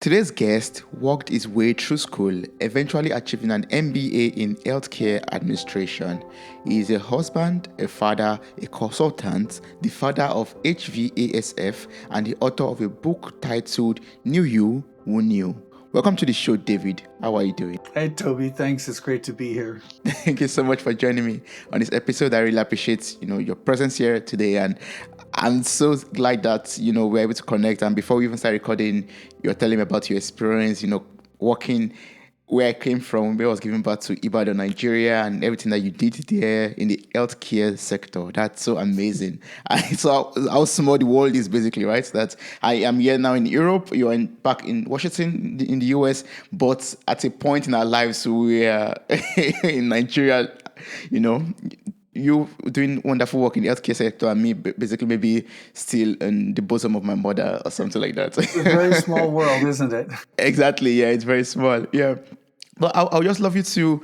Today's guest walked his way through school, eventually achieving an MBA in healthcare administration. He is a husband, a father, a consultant, the father of HVASF, and the author of a book titled Knew You Who Knew. Welcome to the show, David. How are you doing? Hey, Toby. Thanks. It's great to be here. Thank you so much for joining me on this episode. I really appreciate, your presence here today, and I'm so glad that, we're able to connect. And before we even start recording, you're telling me about your experience, working where I came from, where I was giving birth to Ibadan, Nigeria, and everything that you did there in the healthcare sector. That's so amazing. So how small the world is, basically, right? That I am here now in Europe, you're back in Washington, in the US, but at a point in our lives, we are in Nigeria, you doing wonderful work in the healthcare sector, and me basically maybe still in the bosom of my mother or something like that. It's a very small world, isn't it? Exactly. Yeah, it's very small. Yeah. But I'll just love you to,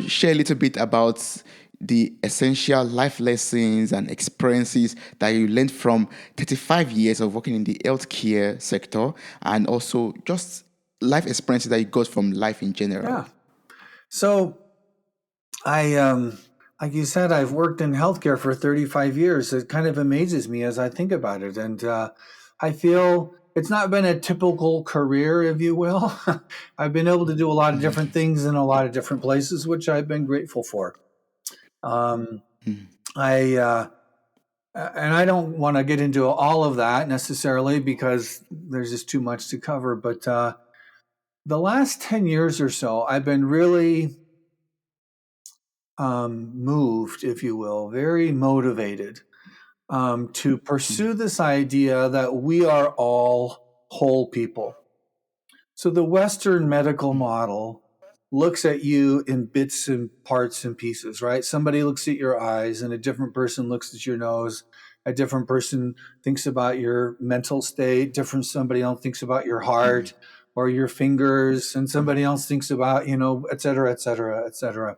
share a little bit about the essential life lessons and experiences that you learned from 35 years of working in the healthcare sector, and also just life experiences that you got from life in general. Yeah. So like you said, I've worked in healthcare for 35 years. It kind of amazes me as I think about it. And I feel it's not been a typical career, if you will. I've been able to do a lot of different things in a lot of different places, which I've been grateful for. I and I don't want to get into all of that necessarily because there's just too much to cover. But the last 10 years or so, I've been really moved, if you will, very motivated to pursue this idea that we are all whole people. So the Western medical model looks at you in bits and parts and pieces, right? Somebody looks at your eyes, and a different person looks at your nose. A different person thinks about your mental state. Somebody else thinks about your heart or your fingers, and somebody else thinks about, et cetera, et cetera, et cetera.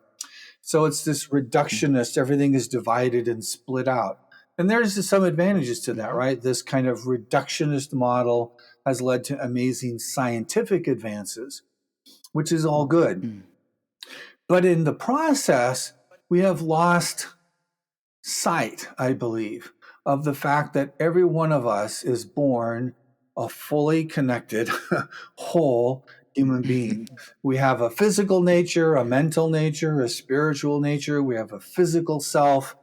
So it's this reductionist, everything is divided and split out. And there's some advantages to that, right? This kind of reductionist model has led to amazing scientific advances, which is all good. But in the process, we have lost sight, I believe, of the fact that every one of us is born a fully connected, whole human being. We have a physical nature, a mental nature, a spiritual nature. We have a physical self.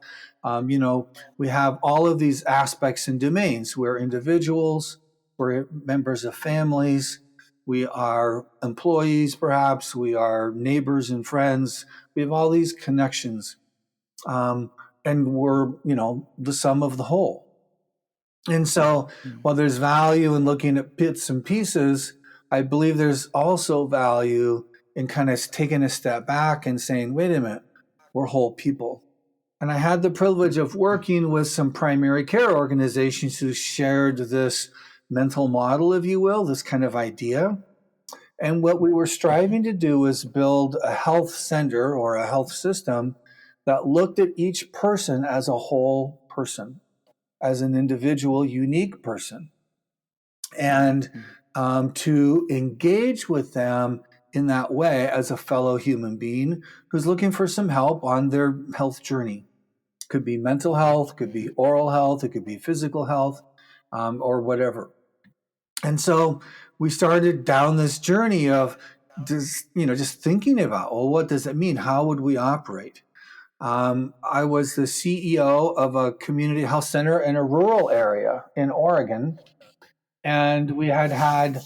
We have all of these aspects and domains. We're individuals. We're members of families. We are employees, perhaps. We are neighbors and friends. We have all these connections. And we're, the sum of the whole. And so while there's value in looking at bits and pieces, I believe there's also value in kind of taking a step back and saying, wait a minute, we're whole people. And I had the privilege of working with some primary care organizations who shared this mental model, if you will, this kind of idea. And what we were striving to do was build a health center or a health system that looked at each person as a whole person, as an individual, unique person. And to engage with them in that way as a fellow human being who's looking for some help on their health journey. Could be mental health, could be oral health, it could be physical health, or whatever. And so we started down this journey of just thinking about, well, what does it mean? How would we operate? I was the CEO of a community health center in a rural area in Oregon. And we had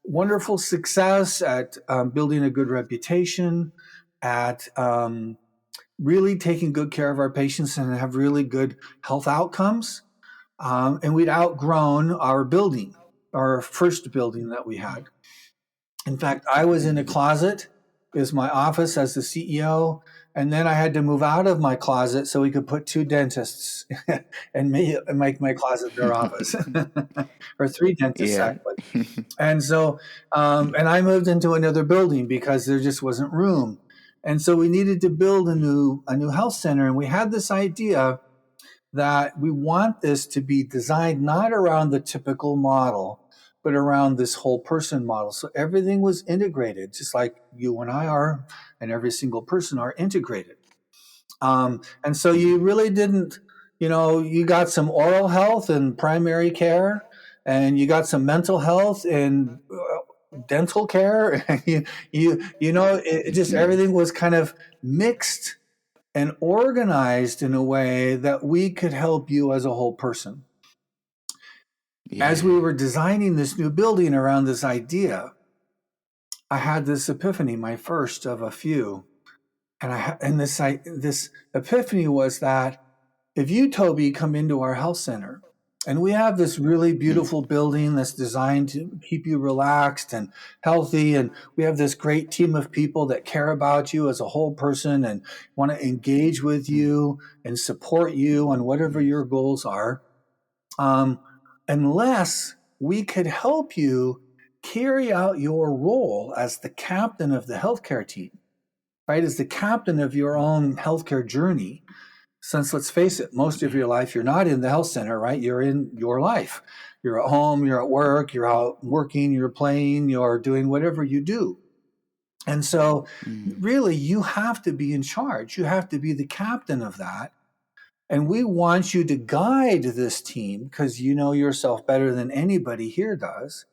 wonderful success at building a good reputation, at really taking good care of our patients and have really good health outcomes. And we'd outgrown our building, our first building that we had. In fact, I was in a closet. It was my office as the CEO. And then I had to move out of my closet so we could put two dentists and make my closet their office, or three dentists, actually. And so, and I moved into another building because there just wasn't room. And so we needed to build a new health center. And we had this idea that we want this to be designed not around the typical model, but around this whole person model. So everything was integrated, just like you and I are, and every single person are integrated. And so you really didn't, you got some oral health and primary care, and you got some mental health and dental care. It just everything was kind of mixed and organized in a way that we could help you as a whole person. As we Yeah. were designing this new building around this idea, I had this epiphany, my first of a few. And this epiphany was that if you, Toby, come into our health center, and we have this really beautiful building that's designed to keep you relaxed and healthy, and we have this great team of people that care about you as a whole person and want to engage with you and support you on whatever your goals are, um, unless we could help you carry out your role as the captain of the healthcare team, right, as the captain of your own healthcare journey. Since, let's face it, most of your life, you're not in the health center, right? You're in your life. You're at home, you're at work, you're out working, you're playing, you're doing whatever you do. And so, really, you have to be in charge. You have to be the captain of that. And we want you to guide this team because you know yourself better than anybody here does.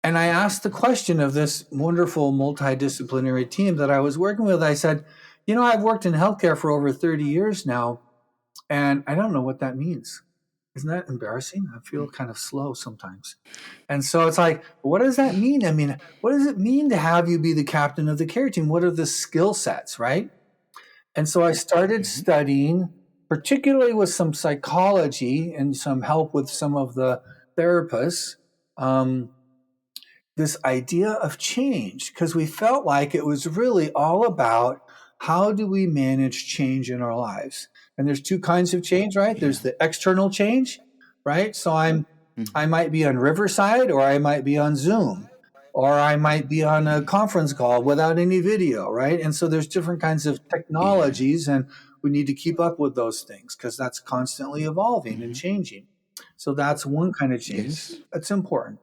And I asked the question of this wonderful multidisciplinary team that I was working with. I said, I've worked in healthcare for over 30 years now, and I don't know what that means. Isn't that embarrassing? I feel kind of slow sometimes. And so it's like, what does that mean? I mean, what does it mean to have you be the captain of the care team? What are the skill sets, right? And so I started studying, particularly with some psychology and some help with some of the therapists, this idea of change, because we felt like it was really all about how do we manage change in our lives. And there's two kinds of change, right? Yeah. There's the external change, right? So I might be on Riverside, or I might be on Zoom, or I might be on a conference call without any video, right? And so there's different kinds of Yeah. technologies, and we need to keep up with those things because that's constantly evolving and changing. So that's one kind of change. Yes. That's important.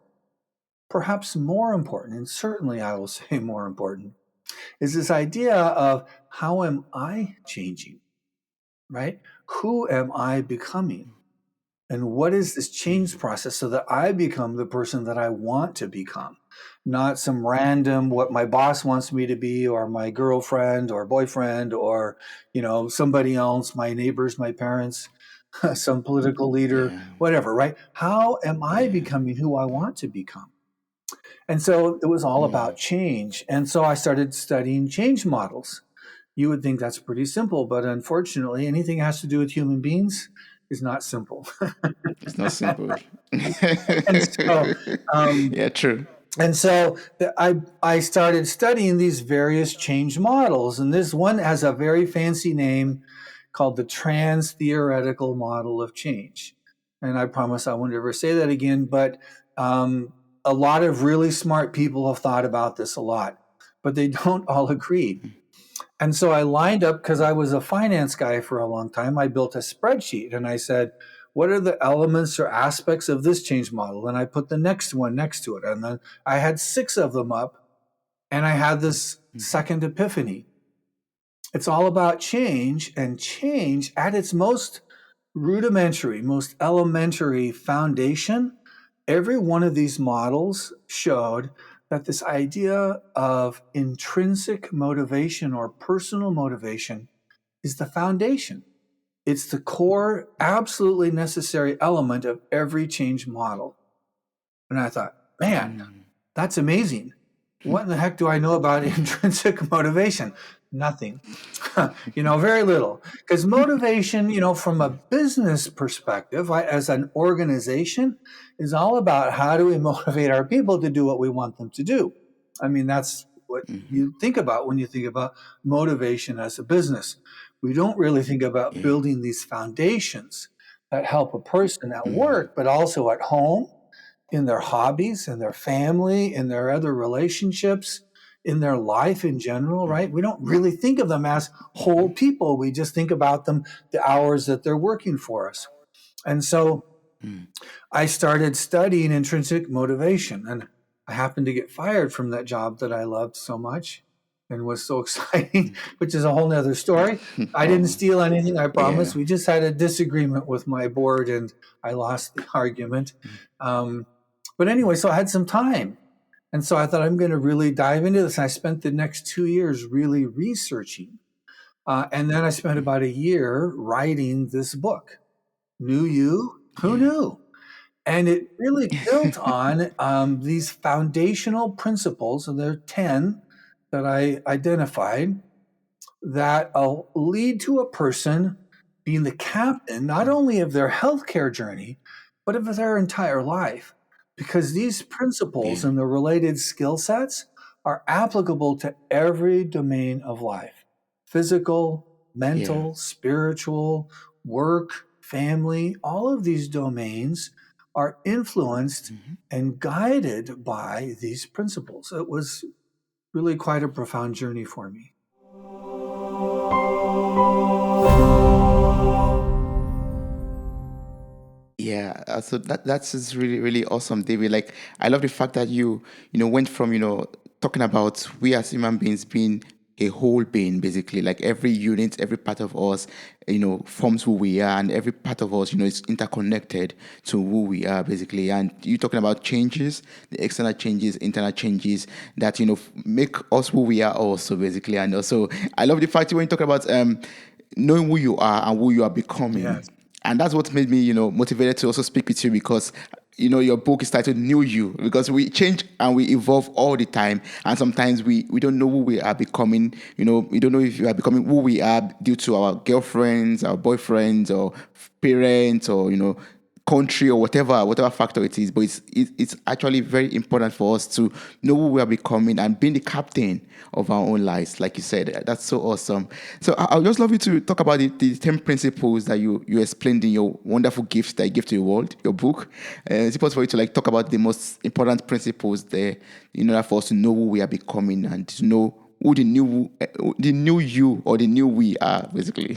Perhaps more important, and certainly I will say more important, is this idea of how am I changing, right? Who am I becoming? And what is this change process so that I become the person that I want to become? Not some random what my boss wants me to be, or my girlfriend or boyfriend, or somebody else, my neighbors, my parents, some political leader, Yeah. whatever, right? How am I Yeah. becoming who I want to become? And so it was all about change. And so I started studying change models. You would think that's pretty simple, but unfortunately, anything that has to do with human beings is not simple. It's not simple. and so, um, Yeah, true. and so I started studying these various change models, and this one has a very fancy name called the trans theoretical model of change. And I promise I won't ever say that again, but a lot of really smart people have thought about this a lot, but they don't all agree. And so I lined up, because I was a finance guy for a long time. I built a spreadsheet and I said, what are the elements or aspects of this change model? And I put the next one next to it. And then I had 6 of them up, and I had this second epiphany. It's all about change, and change at its most rudimentary, most elementary foundation. Every one of these models showed that this idea of intrinsic motivation or personal motivation is the foundation. It's the core, absolutely necessary element of every change model. And I thought, man, that's amazing. What in the heck do I know about intrinsic motivation? Nothing. Very little. Because motivation, from a business perspective, as an organization, is all about how do we motivate our people to do what we want them to do. I mean, that's what you think about when you think about motivation as a business. We don't really think about Yeah. building these foundations that help a person at work, but also at home, in their hobbies, in their family, in their other relationships, in their life in general, right? We don't really think of them as whole people. We just think about them the hours that they're working for us. And so I started studying intrinsic motivation, and I happened to get fired from that job that I loved so much and was so exciting, which is a whole nother story. I didn't Oh, steal anything, I promise. yeah. We just had a disagreement with my board and I lost the argument. Um, but anyway, so I had some time. And so I thought I'm going to really dive into this. And I spent the next 2 years really researching. And then I spent about a year writing this book. Knew you? Who Yeah. knew? And it really built on these foundational principles, and there are 10 that I identified that lead to a person being the captain, not only of their healthcare journey, but of their entire life. Because these principles Yeah. and the related skill sets are applicable to every domain of life: physical, Yeah. mental, spiritual, work, family. All of these domains are influenced and guided by these principles. It was really quite a profound journey for me. Yeah, so that's just really really awesome, David. Like, I love the fact that you went from talking about we as human beings being a whole being, basically, like every unit, every part of us, forms who we are, and every part of us, is interconnected to who we are, basically. And you talking about changes, the external changes, internal changes that make us who we are, also, basically. And also, I love the fact when you talk about knowing who you are and who you are becoming. Yes. And that's what made me motivated to also speak with you, because your book is titled New You, because we change and we evolve all the time, and sometimes we don't know who we are becoming. We don't know if we are becoming who we are due to our girlfriends, our boyfriends, or parents, or country, or whatever factor it is. But it's actually very important for us to know who we are becoming and being the captain of our own lives, like you said. That's so awesome. So I would just love you to talk about the 10 principles that you explained in your wonderful gifts that you give to the world, your book. Is it possible for you to talk about the most important principles there in order for us to know who we are becoming and to know who the new you, or the new we are, basically?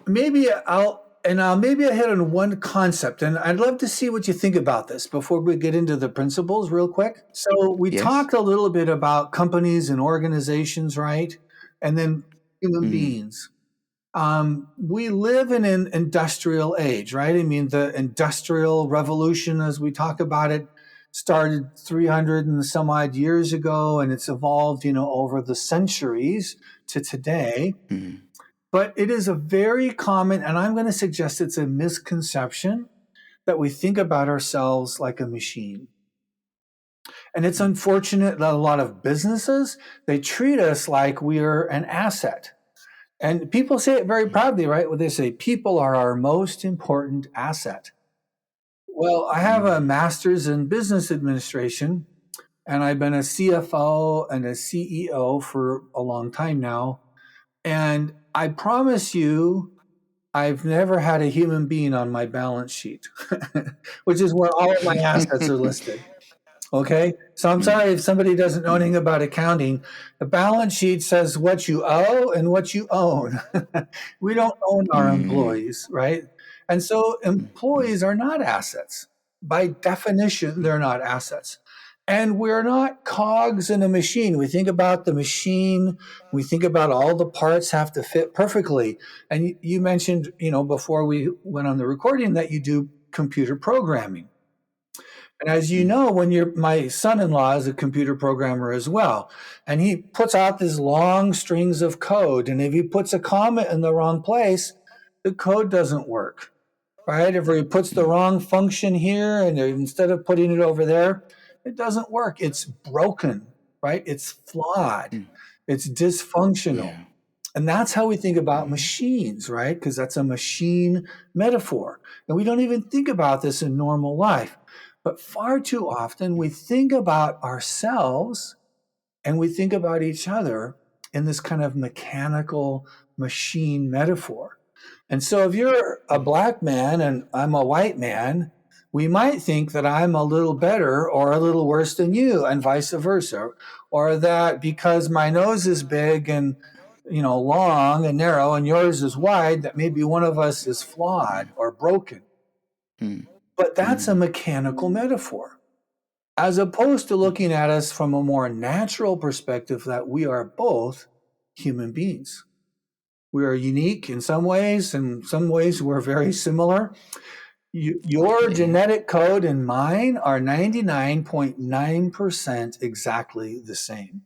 Maybe I hit on one concept, and I'd love to see what you think about this before we get into the principles real quick. So we Yes. talked a little bit about companies and organizations, right? And then human beings. We live in an industrial age, right? I mean, the industrial revolution, as we talk about it, started 300 and some odd years ago, and it's evolved, over the centuries to today. But it is a very common, and I'm going to suggest it's a misconception, that we think about ourselves like a machine. And it's unfortunate that a lot of businesses, they treat us like we're an asset. And people say it very proudly, right? When they say people are our most important asset. Well, I have a master's in business administration, and I've been a CFO and a CEO for a long time now. And I promise you, I've never had a human being on my balance sheet, which is where all of my assets are listed. Okay. So I'm sorry if somebody doesn't know anything about accounting. The balance sheet says what you owe and what you own. We don't own our employees, right? And so employees are not assets. By definition, they're not assets. And we're not cogs in a machine. We think about the machine, we think about all the parts have to fit perfectly. And you mentioned, before we went on the recording, that you do computer programming. And as you know, my son-in-law is a computer programmer as well, and he puts out these long strings of code. And if he puts a comma in the wrong place, the code doesn't work, right? If he puts the wrong function here and instead of putting it over there, it doesn't work. It's broken, right? It's flawed. It's dysfunctional. Yeah. And that's how we think about machines, right? Because that's a machine metaphor. And we don't even think about this in normal life. But far too often, we think about ourselves and we think about each other in this kind of mechanical machine metaphor. And so if you're a black man and I'm a white man, we might think that I'm a little better or a little worse than you, and vice versa. Or that because my nose is big and long and narrow and yours is wide, that maybe one of us is flawed or broken. But that's a mechanical metaphor, as opposed to looking at us from a more natural perspective that we are both human beings. We are unique in some ways, in some ways we're very similar. Your Yeah. genetic code and mine are 99.9% exactly the same.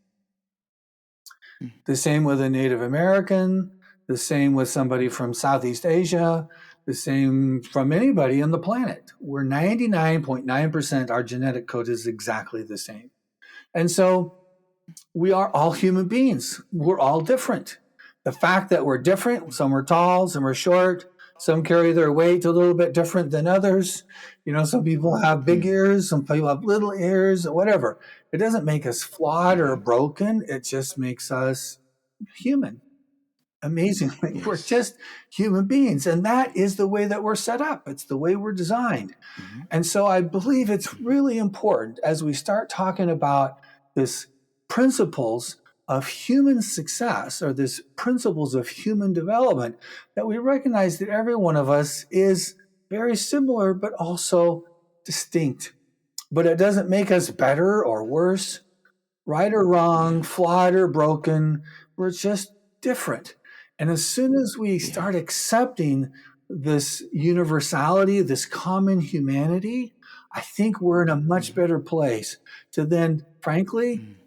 The same with a Native American, the same with somebody from Southeast Asia, the same from anybody on the planet. We're 99.9%, our genetic code is exactly the same. And so we are all human beings. We're all different. The fact that we're different, some are tall, some are short, some carry their weight a little bit different than others. Some people have big ears, some people have little ears, whatever. It doesn't make us flawed or broken. It just makes us human. Amazingly, we're Yes. just human beings. And that is the way that we're set up. It's the way we're designed. And so I believe it's really important as we start talking about this principles of human success or this principles of human development that we recognize that every one of us is very similar but also distinct. But it doesn't make us better or worse, right or wrong, Yeah. flawed or broken. We're just different. And as soon as we Yeah. start accepting this universality, this common humanity, I think we're in a much better place to then, frankly,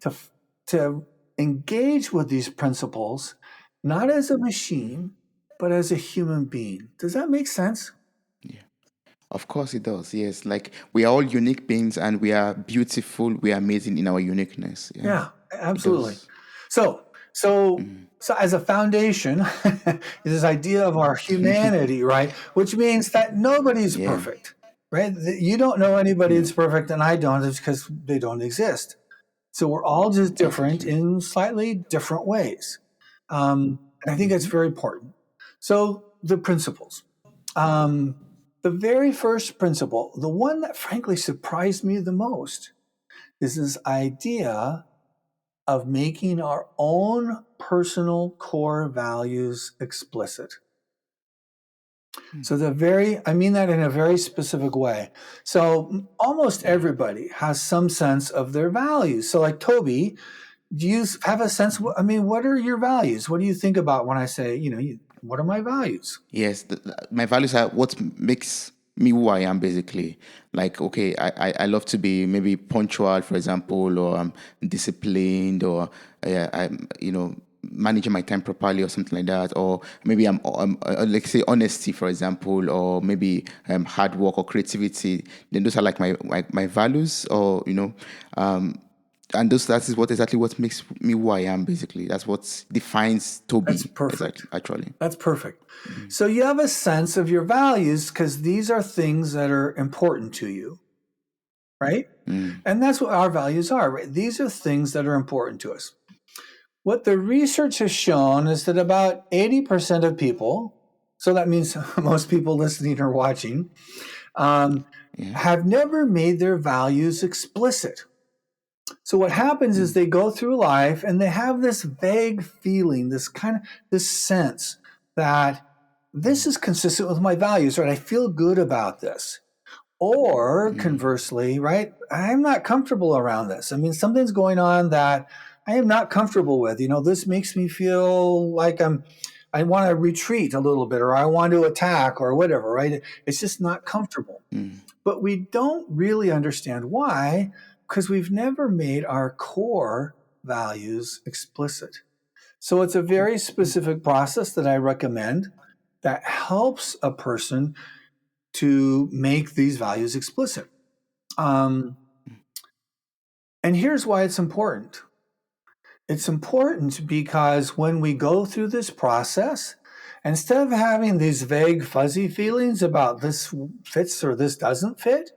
to engage with these principles, not as a machine, but as a human being. Does that make sense? Yeah. Of course it does. Yes. Like we are all unique beings and we are beautiful. We are amazing in our uniqueness. Yeah. Yeah, It absolutely. does. So, so, so as a foundation, this idea of our humanity, right? Which means that nobody's Yeah. perfect, right? You don't know anybody No. that's perfect, and I don't, it's because they don't exist. So we're all just different Exactly. in slightly different ways. And I think that's very important. So the principles. Um, the very first principle, the one that frankly surprised me the most, is this idea of making our own personal core values explicit. So I mean that in a very specific way. So almost everybody has some sense of their values. So like Toby, do you have a sense? I mean, what are your values? What do you think about when I say, what are my values? Yes, my values are what makes me who I am, basically. Like, okay, I love to be maybe punctual, for example, or I'm disciplined, or I'm, managing my time properly, or something like that. Or maybe like say, honesty, for example, or maybe hard work or creativity. Then those are like my values, or, and that is exactly what makes me who I am, basically. That's what defines That's Toby, perfect. exactly, actually. That's perfect. So you have a sense of your values because these are things that are important to you, right? And that's what our values are, right? These are things that are important to us. What the research has shown is that about 80% of people, so that means most people listening or watching, Yeah. have never made their values explicit. So what happens is they go through life and they have this vague feeling, this sense that this is consistent with my values, right? I feel good about this. Or conversely, right? I'm not comfortable around this. I mean, something's going on that I am not comfortable with. This makes me feel like I want to retreat a little bit, or I want to attack, or whatever, right? It's just not comfortable. But we don't really understand why, because we've never made our core values explicit. So it's a very specific process that I recommend that helps a person to make these values explicit. Um, and here's why it's important. It's important because when we go through this process, instead of having these vague, fuzzy feelings about this fits or this doesn't fit,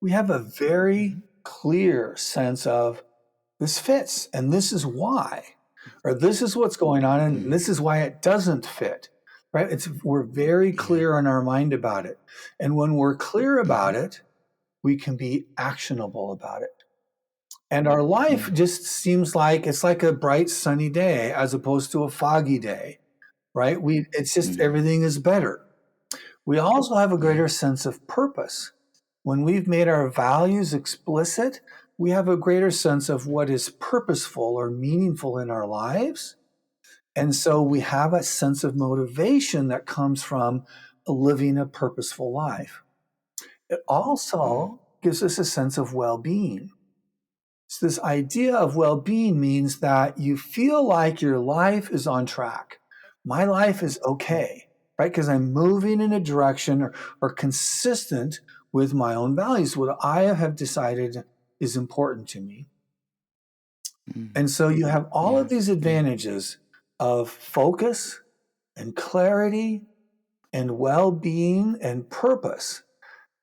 we have a very clear sense of this fits and this is why, or this is what's going on and this is why it doesn't fit. Right? We're very Yeah. clear in our mind about it. And when we're clear about it, we can be actionable about it. And our life just seems like it's like a bright sunny day as opposed to a foggy day, right? It's just everything is better. We also have a Yeah. greater sense of purpose When we've made our values explicit, we have a greater sense of what is purposeful or meaningful in our lives. And so we have a sense of motivation that comes from living a purposeful life. It also gives us a sense of well-being. So this idea of well-being means that you feel like your life is on track. My life is okay, right? Because I'm moving in a direction or consistent with my own values, what I have decided is important to me. And so you have all of these advantages of focus and clarity and well-being and purpose.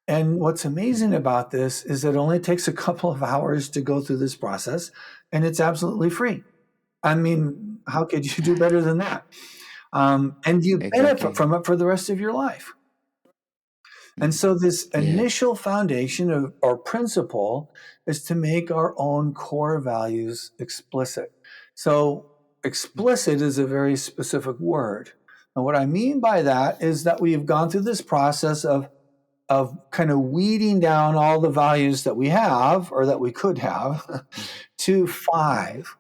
And what's amazing about this is it only takes a couple of hours to go through this process, and it's absolutely free. I mean, how could you do better than that? And you benefit from it for the rest of your life. And so this initial foundation of or principle is to make our own core values explicit. So explicit is a very specific word. And what I mean by that is that we've gone through this process of kind of weeding down all the values that we have or that we could have to 5.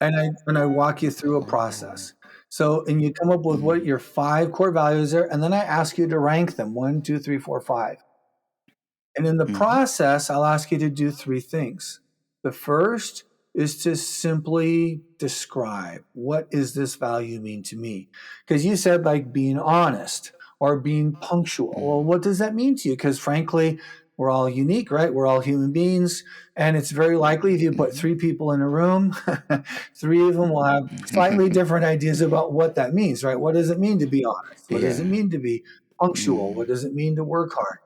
And I walk you through a process. So, and you come up with what your 5 core values are, and then I ask you to rank them 1, 2, 3, 4, 5. And in the process, I'll ask you to do 3 things. The first is to simply describe, what does this value mean to me? Because you said like being honest or being punctual. Well, what does that mean to you? Because frankly, we're all unique, right? We're all human beings. And it's very likely if you put 3 people in a room, 3 of them will have slightly different ideas about what that means, right? What does it mean to be honest? What does it mean to be punctual? What does it mean to work hard?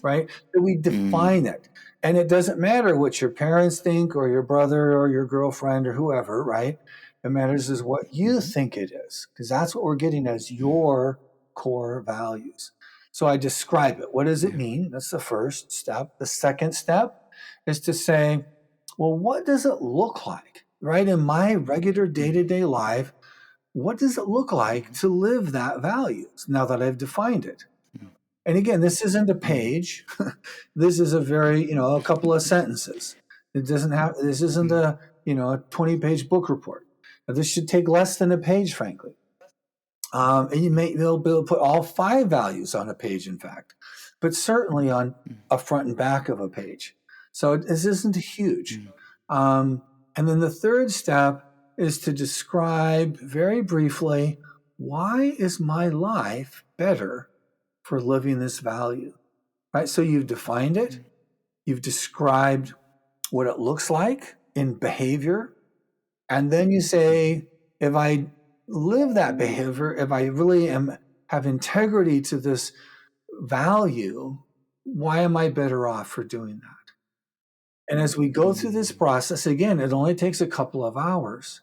Right? So we define it. And it doesn't matter what your parents think or your brother or your girlfriend or whoever, right? It matters is what you think it is, because that's what we're getting as your core values. So I describe it. What does it mean? That's the first step. The second step is to say, well, what does it look like, right? In my regular day-to-day life, what does it look like to live that values now that I've defined it? And again, this isn't a page. This is a very, a couple of sentences. This isn't a 20-page book report. Now, this should take less than a page, frankly. And you may be able to put all 5 values on a page, in fact, but certainly on a front and back of a page. So this isn't huge. And then the third step is to describe very briefly, why is my life better for living this value, right? So you've defined it, you've described what it looks like in behavior, and then you say, if I live that behavior, if I really have integrity to this value, why am I better off for doing that? And as we go through this process, again, it only takes a couple of hours.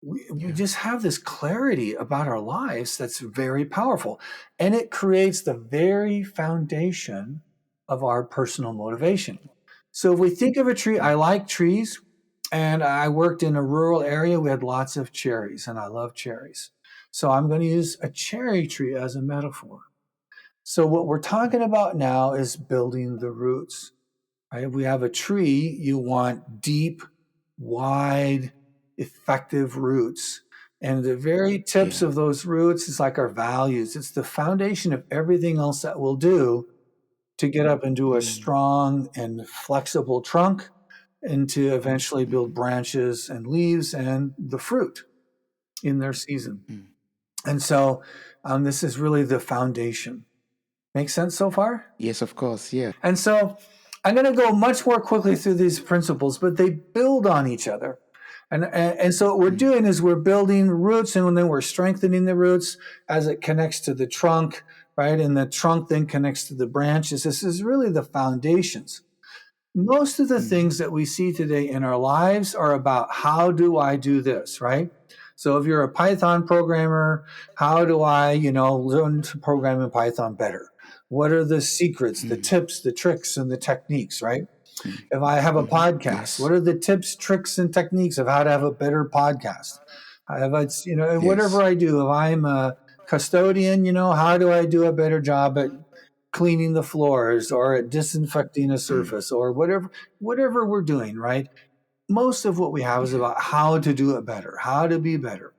We just have this clarity about our lives that's very powerful. And it creates the very foundation of our personal motivation. So if we think of a tree, I like trees, and I worked in a rural area. We had lots of cherries, and I love cherries. So I'm going to use a cherry tree as a metaphor. So what we're talking about now is building the roots, right? We have a tree, you want deep, wide, effective roots. And the very tips of those roots is like our values. It's the foundation of everything else that we'll do to get up into a strong and flexible trunk and to eventually build branches and leaves and the fruit in their season. And so this is really the foundation. Make sense so far? Yes, of course. Yeah. And so I'm going to go much more quickly through these principles, but they build on each other. And so what we're doing is we're building roots, and then we're strengthening the roots as it connects to the trunk, right? And the trunk then connects to the branches. This is really the foundations. Most of the things that we see today in our lives are about, how do I do this, right? So if you're a Python programmer, how do I, learn to program in Python better? What are the secrets, the tips, the tricks, and the techniques, right? If I have a podcast, what are the tips, tricks, and techniques of how to have a better podcast? Whatever I do, if I'm a custodian, how do I do a better job at cleaning the floors or disinfecting a surface or whatever we're doing, right? Most of what we have is about how to do it better, how to be better.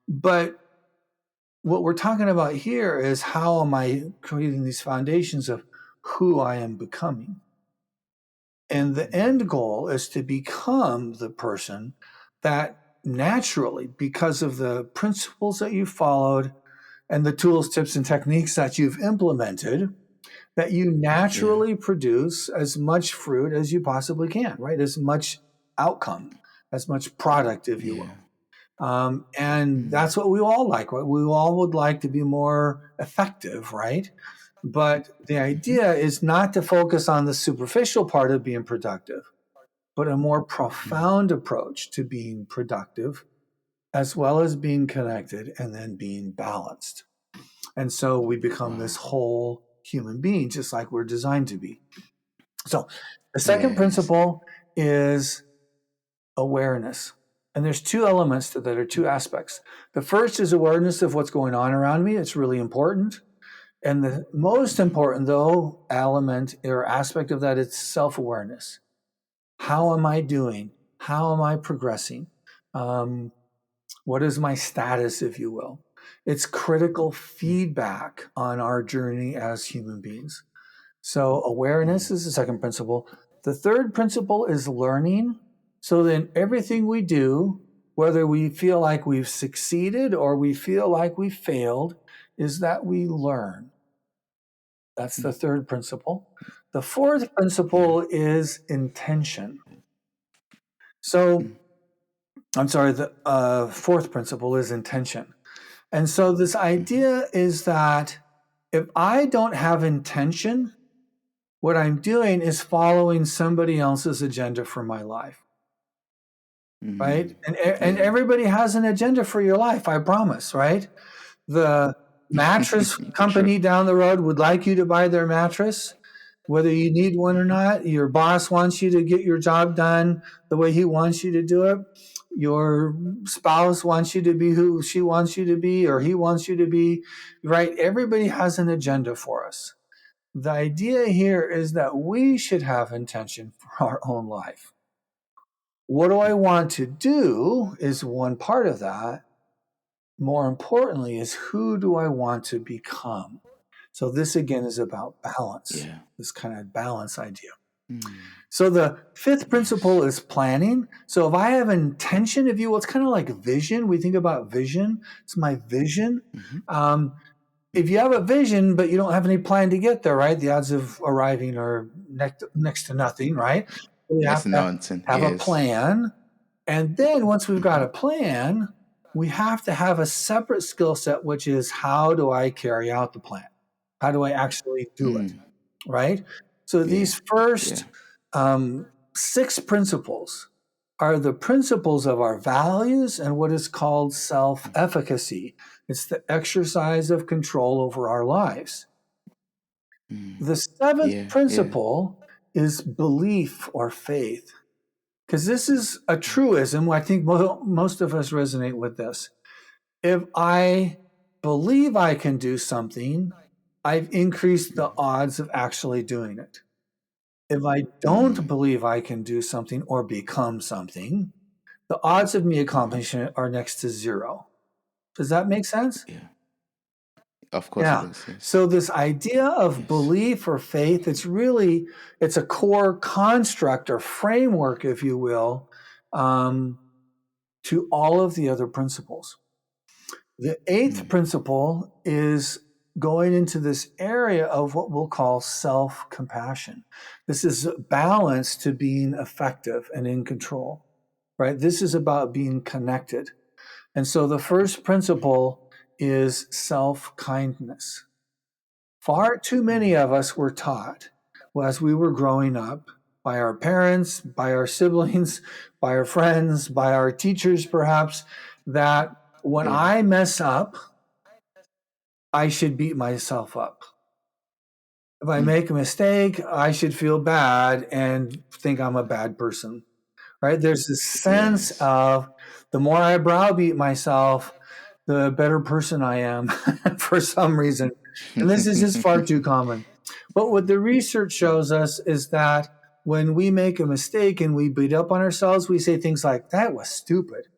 But what we're talking about here is how am I creating these foundations of who I am becoming? And the end goal is to become the person that naturally, because of the principles that you followed and the tools, tips, and techniques that you've implemented, that you naturally produce as much fruit as you possibly can, right? As much outcome, as much product, if you will. And that's what we all like. Right? We all would like to be more effective, right? But the idea is not to focus on the superficial part of being productive, but a more profound approach to being productive, as well as being connected and then being balanced. And so we become this whole human being, just like we're designed to be. So the second principle is awareness. And there's two elements to that, or two aspects. The first is awareness of what's going on around me. It's really important. And the most important, though, element or aspect of that is self-awareness. How am I doing? How am I progressing? What is my status, if you will? It's critical feedback on our journey as human beings. So awareness is the second principle. The third principle is learning. So then everything we do, whether we feel like we've succeeded or we feel like we failed, is that we learn. That's the third principle. The fourth principle is intention. So, I'm sorry, the fourth principle is intention. And so this idea is that if I don't have intention, what I'm doing is following somebody else's agenda for my life. Right? And everybody has an agenda for your life, I promise, right? The mattress company down the road would like you to buy their mattress, whether you need one or not. Your boss wants you to get your job done the way he wants you to do it. Your spouse wants you to be who she wants you to be or he wants you to be, right? Everybody has an agenda for us. The idea here is that we should have intention for our own life. What do I want to do is one part of that. More importantly is who do I want to become? So this again is about balance, this kind of balance idea. So the fifth principle is planning. So if I have intention, if you will, it's kind of like vision. We think about vision. It's my vision. If you have a vision, but you don't have any plan to get there, right? The odds of arriving are next to nothing, right? We have to have a plan. And then once we've got a plan, we have to have a separate skill set, which is how do I carry out the plan? How do I actually do it? Right? So these first 6 principles are the principles of our values and what is called self-efficacy. It's the exercise of control over our lives. The seventh principle is belief or faith. Because this is a truism. I think most of us resonate with this. If I believe I can do something, I've increased the odds of actually doing it. If I don't believe I can do something or become something, the odds of me accomplishing it are next to 0. Does that make sense? Of course it does. Yes. So this idea of belief or faith, it's a core construct or framework, if you will, to all of the other principles. The 8th principle is going into this area of what we'll call self-compassion. This is balance to being effective and in control, right? This is about being connected. And so the first principle is self-kindness. Far too many of us were taught as we were growing up by our parents, by our siblings, by our friends, by our teachers perhaps, that when I mess up, I should beat myself up. If I make a mistake, I should feel bad and think I'm a bad person, right? There's this sense of the more I browbeat myself, the better person I am for some reason. And this is just far too common. But what the research shows us is that when we make a mistake and we beat up on ourselves, we say things like, that was stupid.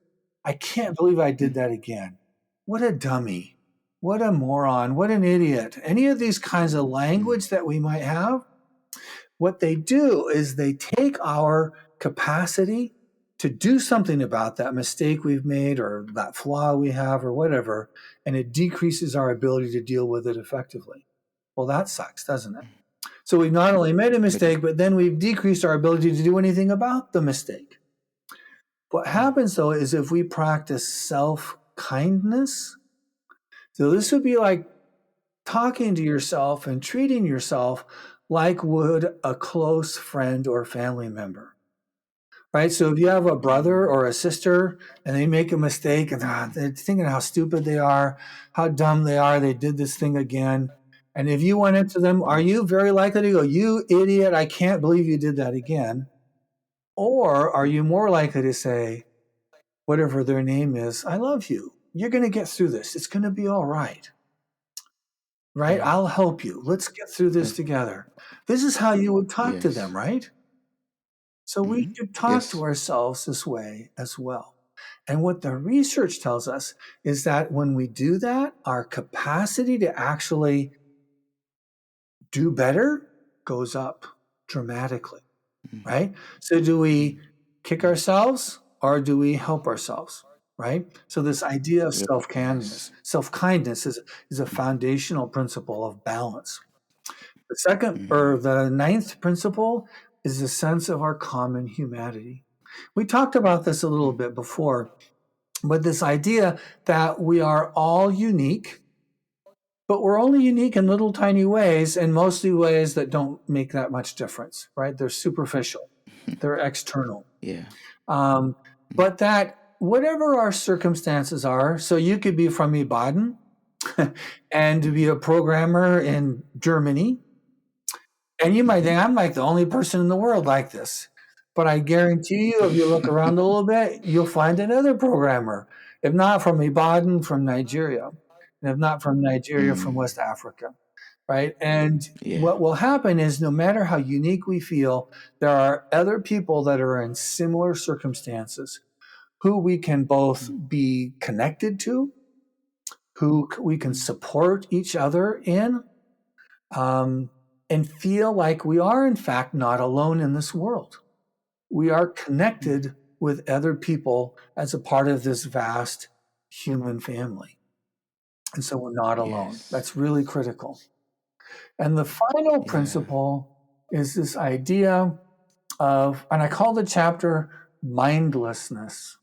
I can't believe I did that again. What a dummy. What a moron. What an idiot. Any of these kinds of language that we might have, what they do is they take our capacity to do something about that mistake we've made or that flaw we have or whatever, and it decreases our ability to deal with it effectively. Well, that sucks, doesn't it? So we've not only made a mistake, but then we've decreased our ability to do anything about the mistake. What happens though is if we practice self-kindness, so this would be like talking to yourself and treating yourself like would a close friend or family member, right? So if you have a brother or a sister and they make a mistake and they're thinking how stupid they are, how dumb they are, they did this thing again. And if you went into them, are you very likely to go, you idiot, I can't believe you did that again? Or are you more likely to say, whatever their name is, I love you. You're going to get through this. It's going to be all right. Right? I'll help you. Let's get through this together. This is how you would talk to them, right? So we should talk to ourselves this way as well. And what the research tells us is that when we do that, our capacity to actually do better goes up dramatically, right? So do we kick ourselves or do we help ourselves, right? So this idea of self-kindness is a foundational principle of balance. The second or the ninth principle is the sense of our common humanity. We talked about this a little bit before, but this idea that we are all unique, but we're only unique in little tiny ways and mostly ways that don't make that much difference, right? They're superficial, they're external. But that whatever our circumstances are, so you could be from Ibadan and to be a programmer in Germany, and you might think, I'm like the only person in the world like this. But I guarantee you, if you look around a little bit, you'll find another programmer. If not from Ibadan, from Nigeria. And if not from Nigeria, from West Africa. Right? And what will happen is no matter how unique we feel, there are other people that are in similar circumstances who we can both be connected to, who we can support each other in, and feel like we are, in fact, not alone in this world. We are connected with other people as a part of this vast human family. And so we're not alone. That's really critical. And the final principle is this idea of, and I call the chapter mindlessness.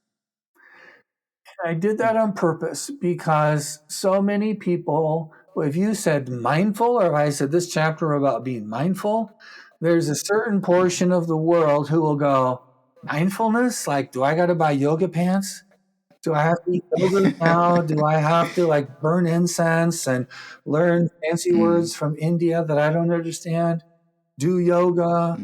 I did that on purpose because so many people, if you said mindful, or if I said this chapter about being mindful, there's a certain portion of the world who will go, mindfulness? Like, do I got to buy yoga pants? Do I have to eat yogurt now? Do I have to like burn incense and learn fancy words from India that I don't understand? Do yoga?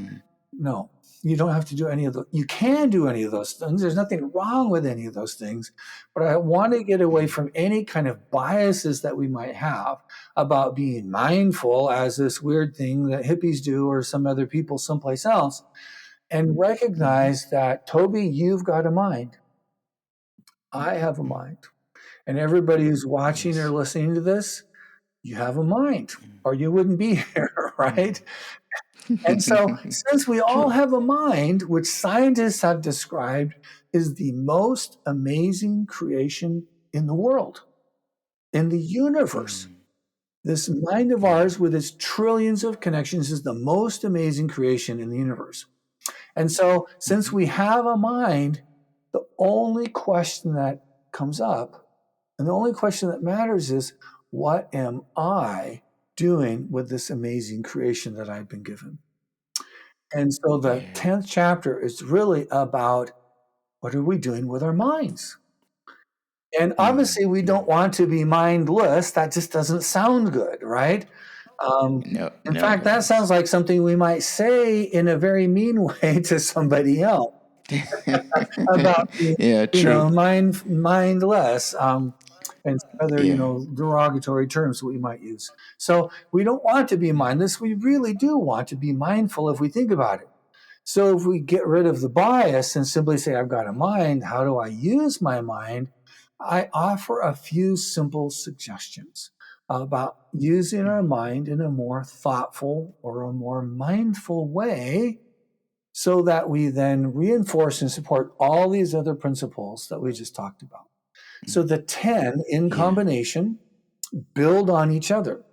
No, you don't have to do any of those. You can do any of those things. There's nothing wrong with any of those things. But I want to get away from any kind of biases that we might have about being mindful as this weird thing that hippies do or some other people someplace else, and recognize that, Toby, you've got a mind. I have a mind. And everybody who's watching or listening to this, you have a mind, or you wouldn't be here, right? And so, since we all have a mind, which scientists have described is the most amazing creation in the world, in the universe, this mind of ours with its trillions of connections is the most amazing creation in the universe. And so, since we have a mind, the only question that comes up and the only question that matters is, what am I doing with this amazing creation that I've been given? And so the 10th chapter is really about what are we doing with our minds? And obviously, we don't want to be mindless. That just doesn't sound good, right? In fact, that sounds like something we might say in a very mean way to somebody else about being, mindless. and other, Yeah. derogatory terms we might use. So we don't want to be mindless. We really do want to be mindful if we think about it. So if we get rid of the bias and simply say, I've got a mind, how do I use my mind? I offer a few simple suggestions about using our mind in a more thoughtful or a more mindful way so that we then reinforce and support all these other principles that we just talked about. So the 10 in Yeah. combination build on each other,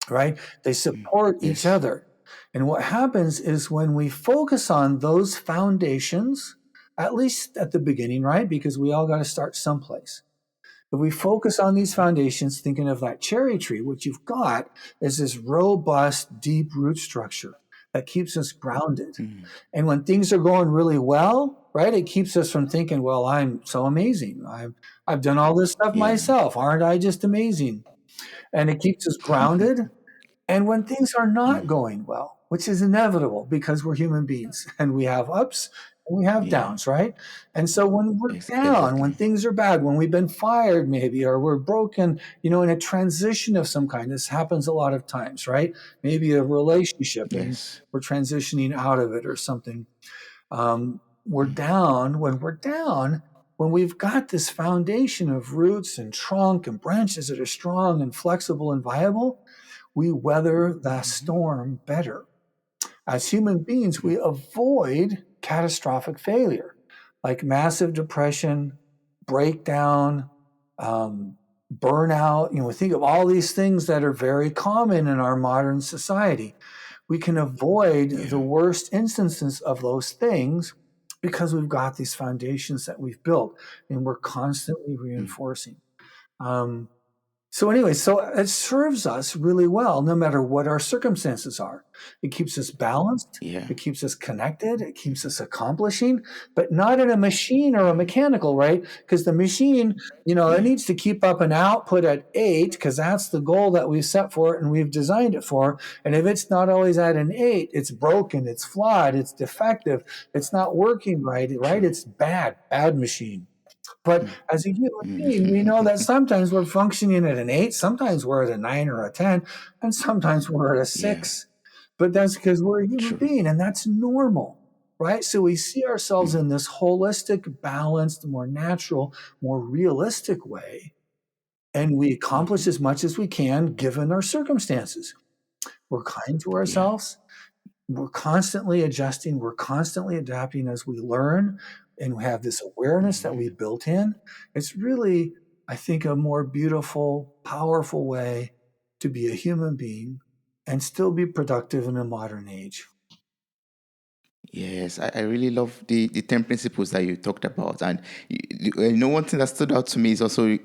right? They support each Yes. other. And what happens is when we focus on those foundations, at least at the beginning, right? Because we all got to start someplace. If we focus on these foundations, thinking of that cherry tree, what you've got is this robust, deep root structure that keeps us grounded. And when things are going really well, right, it keeps us from thinking, well, I'm so amazing. I've done all this stuff Yeah. myself. Aren't I just amazing? And it keeps us grounded. And when things are not going well, which is inevitable because we're human beings and we have ups and we have Yeah. downs, right? And so when we're down, when Exactly. things are bad, when we've been fired maybe, or we're broken, in a transition of some kind, this happens a lot of times, right? Maybe a relationship and Yes. we're transitioning out of it or something. We're down. When we're down, when we've got this foundation of roots and trunk and branches that are strong and flexible and viable, we weather the storm better. As human beings, we avoid catastrophic failure, like massive depression, breakdown, burnout. We think of all these things that are very common in our modern society. We can avoid the Yeah. worst instances of those things because we've got these foundations that we've built and we're constantly reinforcing. Um, so anyway, so it serves us really well no matter what our circumstances are. It keeps us balanced, Yeah. it keeps us connected, it keeps us accomplishing, but not in a machine or a mechanical, right? Because the machine, it Yeah. needs to keep up an output at 8 because that's the goal that we've set for it and we've designed it for. And if it's not always at an 8, it's broken, it's flawed, it's defective, it's not working right, right? True. It's bad machine. But as a human being, we know that sometimes we're functioning at an 8, sometimes we're at a 9 or a 10, and sometimes we're at a Yeah. 6. But that's because we're a human True. being, and that's normal, right? So we see ourselves in this holistic, balanced, more natural, more realistic way, and we accomplish as much as we can given our circumstances. We're kind to Yeah. ourselves, we're constantly adjusting, we're constantly adapting as we learn, and we have this awareness that we built in. It's really, I think, a more beautiful, powerful way to be a human being and still be productive in a modern age. Yes, I really love the 10 principles that you talked about. And one thing that stood out to me is also,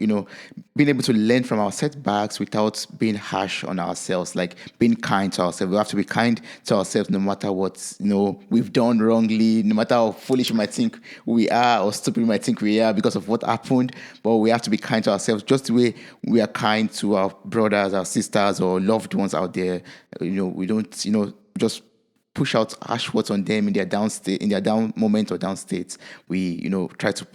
being able to learn from our setbacks without being harsh on ourselves, like being kind to ourselves. We have to be kind to ourselves no matter what, we've done wrongly, no matter how foolish we might think we are or stupid we might think we are because of what happened. But we have to be kind to ourselves just the way we are kind to our brothers, our sisters, or loved ones out there. We don't, just push out harsh words on them in their down state, in their down moment or down states. We, try to,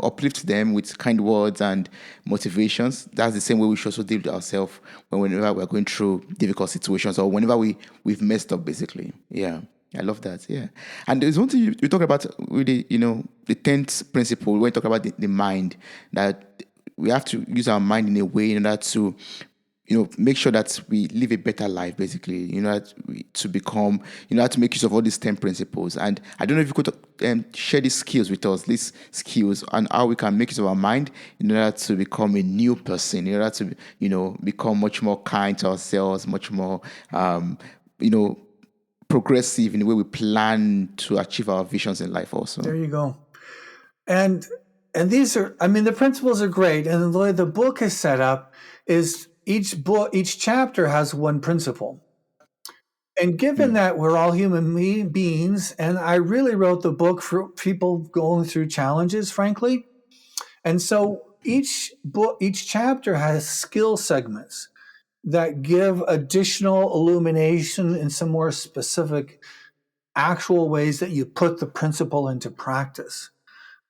uplift them with kind words and motivations. That's the same way we should also deal with ourselves whenever we're going through difficult situations or whenever we've messed up, basically. Yeah. I love that. Yeah. And there's one thing you talk about really, the 10th principle, when you talk about the mind, that we have to use our mind in a way in order to make sure that we live a better life, basically, to become, to make use of all these 10 principles. And I don't know if you could share these skills with us, these skills, and how we can make use of our mind in order to become a new person, in order to, become much more kind to ourselves, much more, progressive in the way we plan to achieve our visions in life also. There you go. And these are, I mean, the principles are great. And the way the book is set up is each chapter has one principle. And given that we're all human beings, and I really wrote the book for people going through challenges, frankly. And so each chapter has skill segments that give additional illumination in some more specific actual ways that you put the principle into practice.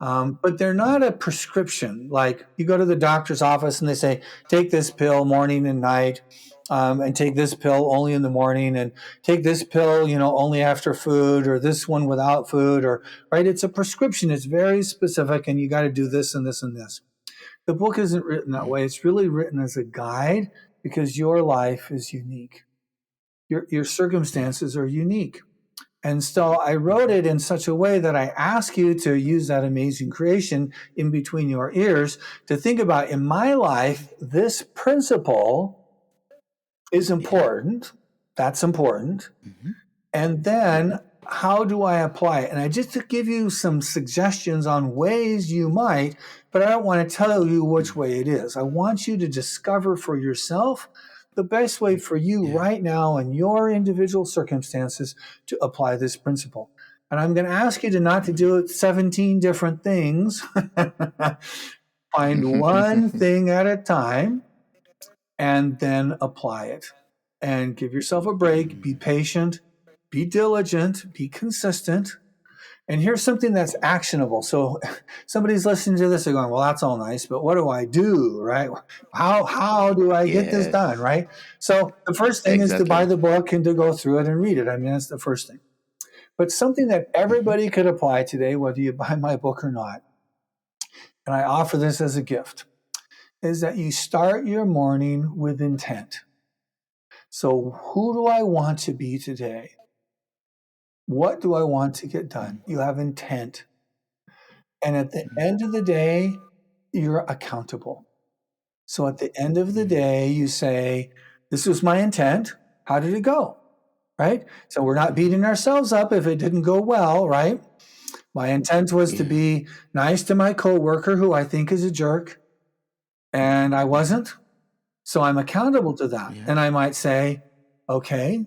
But they're not a prescription. Like you go to the doctor's office and they say, take this pill morning and night, and take this pill only in the morning, and take this pill, only after food, or this one without food, or right. It's a prescription. It's very specific, and you got to do this and this and this. The book isn't written that way. It's really written as a guide because your life is unique. Your circumstances are unique. And so I wrote it in such a way that I ask you to use that amazing creation in between your ears to think about, in my life, this principle is important. That's important. And then how do I apply it? And I just to give you some suggestions on ways you might, but I don't want to tell you which way it is. I want you to discover for yourself the best way for you right now in your individual circumstances to apply this principle. And I'm going to ask you to not to do it 17 different things. Find one thing at a time and then apply it. And give yourself a break. Be patient. Be diligent. Be consistent. And here's something that's actionable. So somebody's listening to this, they're going, well, that's all nice, but what do I do, right? How do I get this done, right? So the first thing is to buy the book and to go through it and read it. I mean, that's the first thing. But something that everybody could apply today, whether you buy my book or not, and I offer this as a gift, is that you start your morning with intent. So who do I want to be today? What do I want to get done? You have intent. And at the end of the day, you're accountable. So at the end of the day, you say, this was my intent. How did it go? Right? So we're not beating ourselves up if it didn't go well, right? My intent was to be nice to my coworker who I think is a jerk, and I wasn't. So I'm accountable to that. And I might say, okay,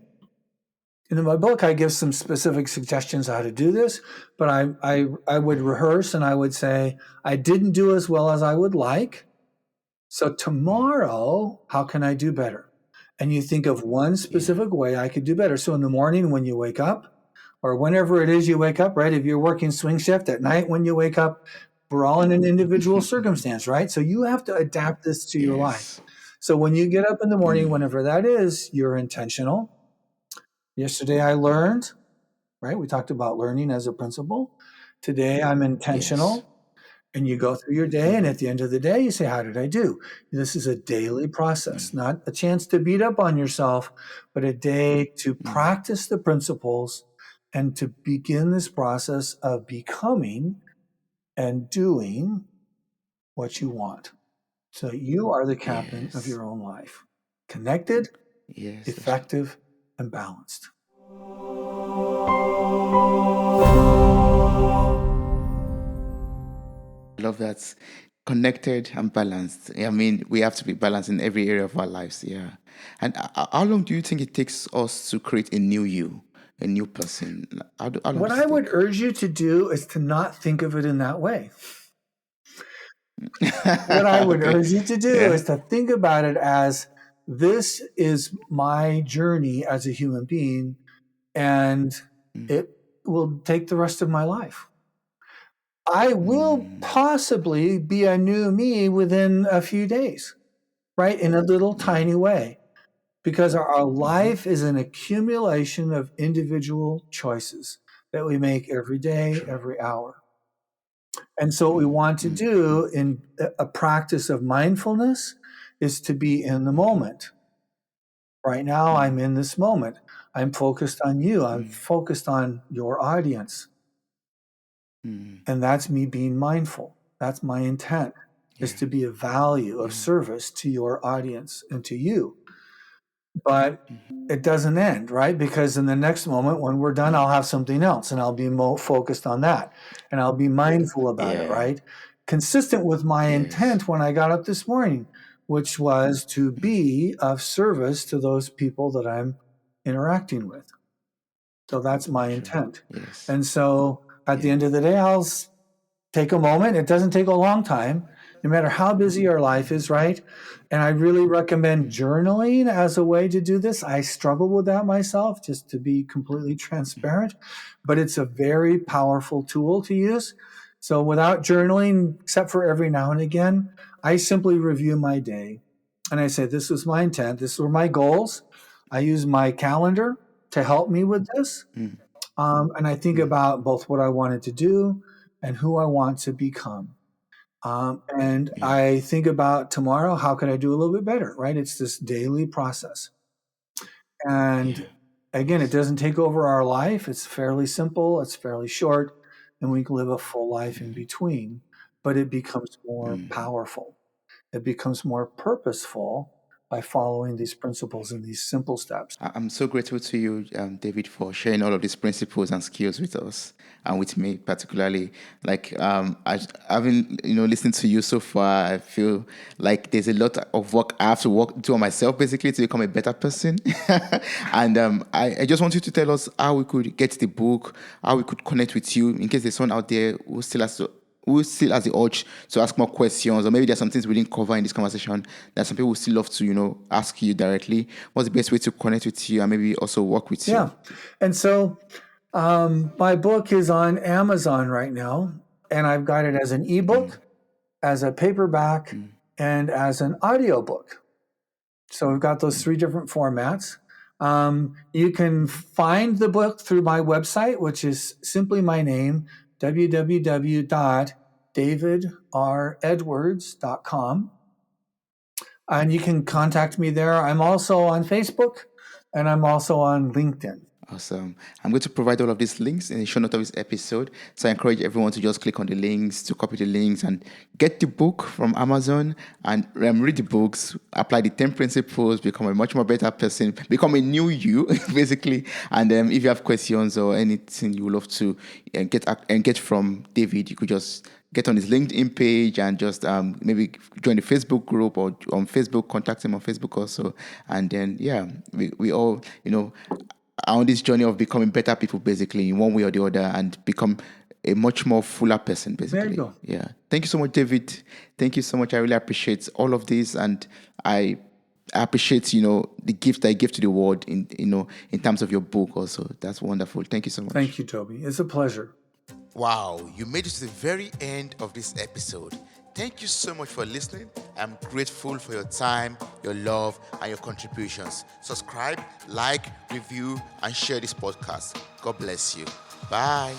in my book, I give some specific suggestions how to do this, but I would rehearse and I would say, I didn't do as well as I would like. So tomorrow, how can I do better? And you think of one specific way I could do better. So in the morning when you wake up, or whenever it is you wake up, right? If you're working swing shift at night when you wake up, we're all in an individual circumstance, right? So you have to adapt this to your life. So when you get up in the morning, whenever that is, you're intentional. Yesterday I learned, right? We talked about learning as a principle. Today I'm intentional. And you go through your day, and at the end of the day, you say, how did I do? This is a daily process, not a chance to beat up on yourself, but a day to practice the principles and to begin this process of becoming and doing what you want. So you are the captain of your own life. Connected, effective, and balanced. I love that. Connected and balanced. I mean, we have to be balanced in every area of our lives. Yeah. And how long do you think it takes us to create a new you, a new person? What I would urge you to do is to not think of it in that way. What I would urge you to do is to think about it as, this is my journey as a human being, and it will take the rest of my life. I will possibly be a new me within a few days, right? In a little tiny way, because our life is an accumulation of individual choices that we make every day, every hour. And so what we want to do in a practice of mindfulness is to be in the moment. Right now, I'm in this moment. I'm focused on you. I'm focused on your audience. And that's me being mindful. That's my intent, is to be of value, of service to your audience and to you. But it doesn't end, right? Because in the next moment, when we're done, I'll have something else and I'll be more focused on that. And I'll be mindful about it, right? Consistent with my intent when I got up this morning, which was to be of service to those people that I'm interacting with. So that's my intent. And so at the end of the day, I'll take a moment. It doesn't take a long time, no matter how busy our life is, right? And I really recommend journaling as a way to do this. I struggle with that myself, just to be completely transparent, but it's a very powerful tool to use. So without journaling, except for every now and again, I simply review my day and I say, this was my intent. This were my goals. I use my calendar to help me with this. Mm. And I think about both what I wanted to do and who I want to become. And Yeah. I think about tomorrow, how can I do a little bit better, right? It's this daily process. Yeah. And again, it doesn't take over our life. It's fairly simple, it's fairly short, and we can live a full life in between, but it becomes more Mm. powerful. It becomes more purposeful by following these principles and these simple steps. I'm so grateful to you, David, for sharing all of these principles and skills with us and with me particularly. Like, having listened to you so far, I feel like there's a lot of work I have to do on myself basically to become a better person. And I just want you to tell us how we could get the book, how we could connect with you, in case there's someone out there who still has the urge to ask more questions, or maybe there's some things we didn't cover in this conversation that some people would still love to, ask you directly. What's the best way to connect with you and maybe also work with you? Yeah. And so my book is on Amazon right now, and I've got it as an ebook, as a paperback, and as an audiobook. So we've got those three different formats. You can find the book through my website, which is simply my name, www.davidredwards.com. And you can contact me there. I'm also on Facebook and I'm also on LinkedIn. Awesome. I'm going to provide all of these links in the show notes of this episode. So I encourage everyone to just click on the links, to copy the links, and get the book from Amazon and read the books, apply the 10 principles, become a much more better person, become a new you, basically. And if you have questions or anything you would love to get from David, you could just get on his LinkedIn page and just maybe join the Facebook group, or on Facebook, contact him on Facebook also. And then, yeah, we all, are on this journey of becoming better people, basically, in one way or the other, and become a much more fuller person, There you basically. go. Yeah. Thank you so much, David. Thank you so much. I really appreciate all of this, and I appreciate, the gift that you give to the world in terms of your book also. That's wonderful. Thank you so much. Thank you, Toby. It's a pleasure. Wow, you made it to the very end of this episode. Thank you so much for listening. I'm grateful for your time, your love, and your contributions. Subscribe, like, review, and share this podcast. God bless you. Bye.